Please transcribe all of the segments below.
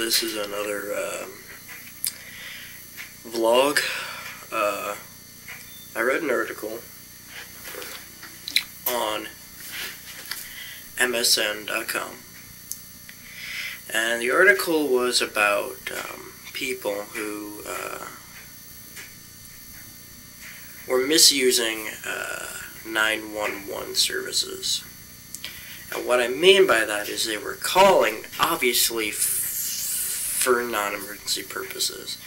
this is another vlog. I read an article on MSN.com, and the article was about people who were misusing 911 services. And what I mean by that is they were calling, obviously, for non-emergency purposes.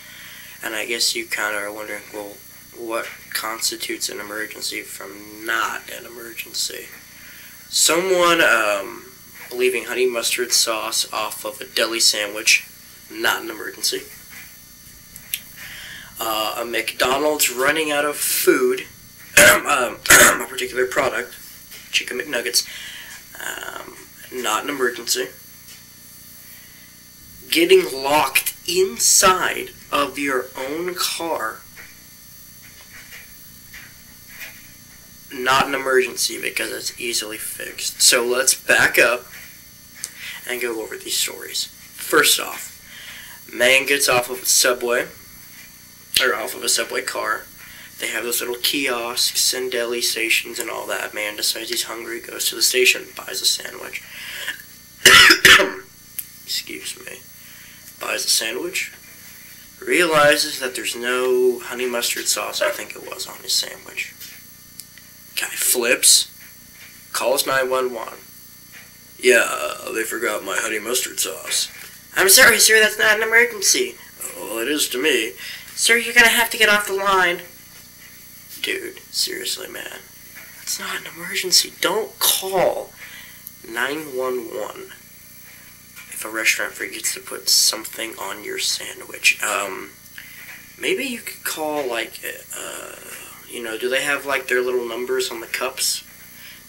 And I guess you kind of are wondering, well, what constitutes an emergency from not an emergency? Someone leaving honey mustard sauce off of a deli sandwich, not an emergency. A McDonald's running out of food, a particular product, Chicken McNuggets, not an emergency. Getting locked inside of your own car, not an emergency because it's easily fixed. So let's back up and go over these stories. First off, man gets off of a subway, or off of a subway car. They have those little kiosks and deli stations and all that. Man decides he's hungry, goes to the station, buys a sandwich. Excuse me. Buys a sandwich. Realizes that there's no honey mustard sauce, I think it was, on his sandwich. Guy flips. Calls 911. Yeah, they forgot my honey mustard sauce. I'm sorry, sir, that's not an emergency. Well, it is to me. Sir, you're gonna have to get off the line. Dude, seriously, man. It's not an emergency. Don't call 911 if a restaurant forgets to put something on your sandwich. Maybe you could call, like, do they have, like, their little numbers on the cups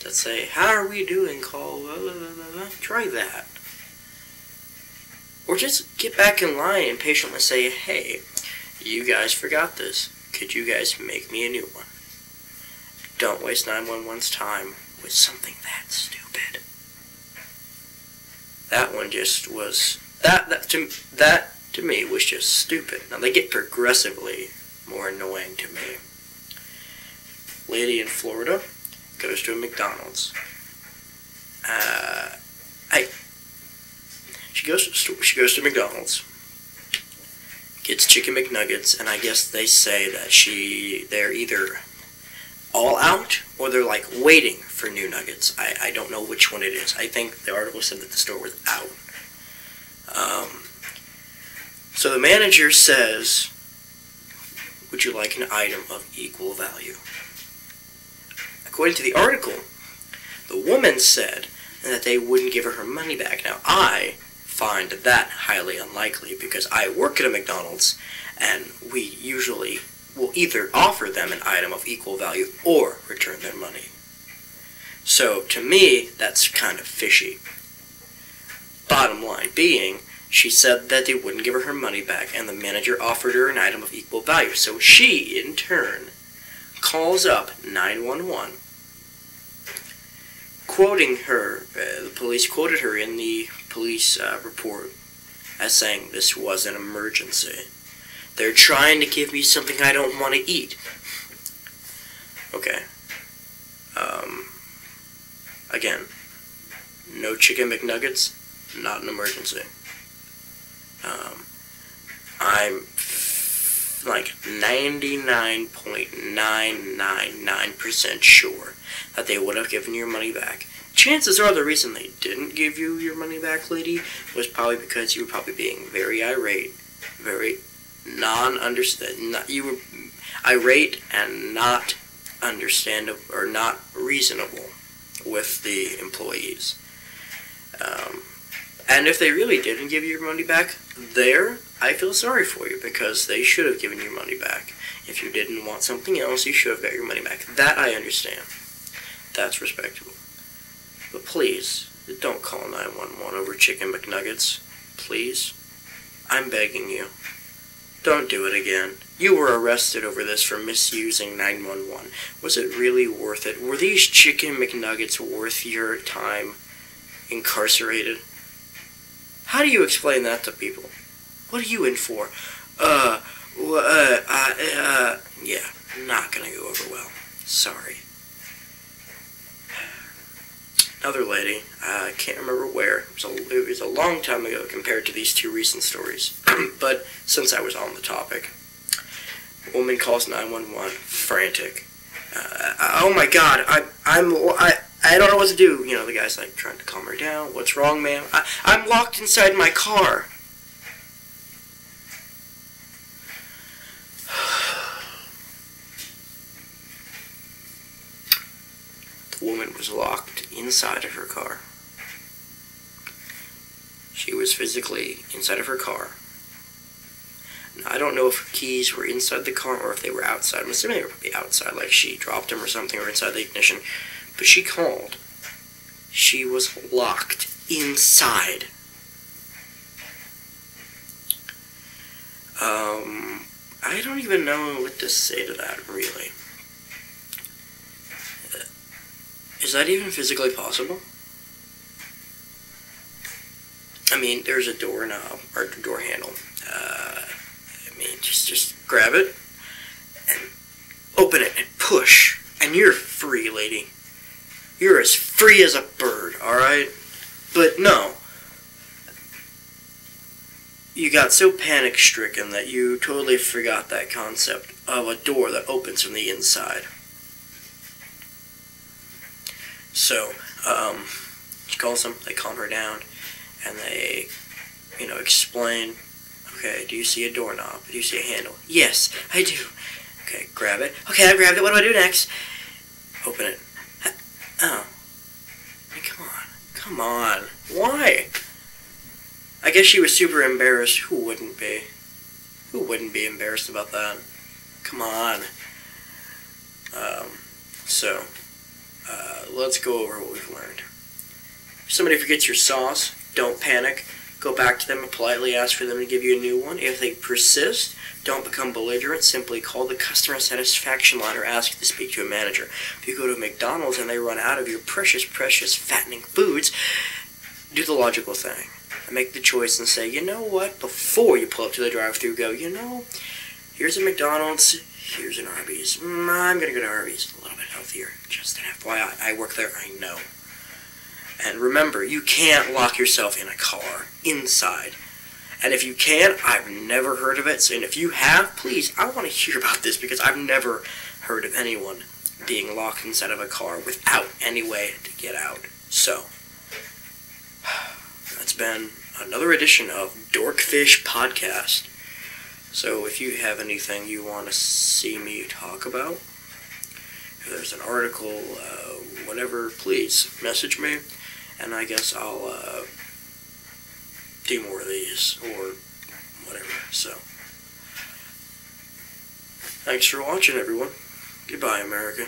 that say, how are we doing? Call, blah, blah, blah, blah. Try that. Or just get back in line and patiently say, hey, you guys forgot this. Could you guys make me a new one? Don't waste 911's time with something that stupid. That one just was, that to me was just stupid. Now they get progressively more annoying to me. Lady in Florida goes to a McDonald's. She goes to McDonald's. Gets Chicken McNuggets, and I guess they say that they're either all out or they're like waiting for new nuggets. I don't know which one it is. I think the article said that the store was out. So the manager says, would you like an item of equal value? According to the article, the woman said that they wouldn't give her money back. Now I find that highly unlikely because I work at a McDonald's and we usually will either offer them an item of equal value or return their money. So to me, that's kind of fishy. Bottom line being, she said that they wouldn't give her money back and the manager offered her an item of equal value. So she, in turn, calls up 911, quoting her, the police quoted her in the police report as saying this was an emergency. They're trying to give me something I don't want to eat. Okay. Again, no Chicken McNuggets, not an emergency. I'm like 99.999% sure that they would have given your money back. Chances are the reason they didn't give you your money back, lady, was probably because you were probably being very irate, very you were irate and not understandable or not reasonable with the employees. And if they really didn't give you your money back, I feel sorry for you because they should have given you money back. If you didn't want something else, you should have got your money back. That I understand. That's respectable. But please, don't call 911 over Chicken McNuggets. Please. I'm begging you. Don't do it again. You were arrested over this for misusing 911. Was it really worth it? Were these Chicken McNuggets worth your time incarcerated? How do you explain that to people? What are you in for? Yeah, not gonna go over well. Sorry. Another lady, I can't remember where. It was a long time ago compared to these two recent stories. But since I was on the topic, a woman calls 911, frantic. Oh my God, I don't know what to do. You know, the guy's like trying to calm her down. What's wrong, ma'am? I'm locked inside my car. The woman was locked inside of her car. She was physically inside of her car. Now, I don't know if her keys were inside the car or if they were outside. I'm assuming they were probably outside, like she dropped them or something, or inside the ignition. But she called. She was locked inside. I don't even know what to say to that, really. Is that even physically possible? I mean, there's a door knob, or door handle. Just grab it, and open it, and push, and you're free, lady. You're as free as a bird, alright? But no. You got so panic-stricken that you totally forgot that concept of a door that opens from the inside. So, she calls them, they calm her down, and they, explain, okay, do you see a doorknob? Do you see a handle? Yes, I do. Okay, grab it. Okay, I grabbed it, what do I do next? Open it. Oh. I mean, come on. Why? I guess she was super embarrassed. Who wouldn't be? Who wouldn't be embarrassed about that? Come on. Let's go over what we've learned. If somebody forgets your sauce, don't panic. Go back to them and politely ask for them to give you a new one. If they persist, don't become belligerent. Simply call the customer satisfaction line or ask to speak to a manager. If you go to McDonald's and they run out of your precious, precious fattening foods, do the logical thing. And make the choice and say, you know what? Before you pull up to the drive-thru, go, here's a McDonald's, here's an Arby's. I'm going to go to Arby's. A little bit healthier. Just an FYI. I work there. I know. And remember, you can't lock yourself in a car inside. And if you can, I've never heard of it. And if you have, please, I want to hear about this because I've never heard of anyone being locked inside of a car without any way to get out. So, that's been another edition of Dorkfish Podcast. So if you have anything you want to see me talk about, if there's an article, whatever, please message me. And I guess I'll do more of these, or whatever, so. Thanks for watching, everyone. Goodbye, America.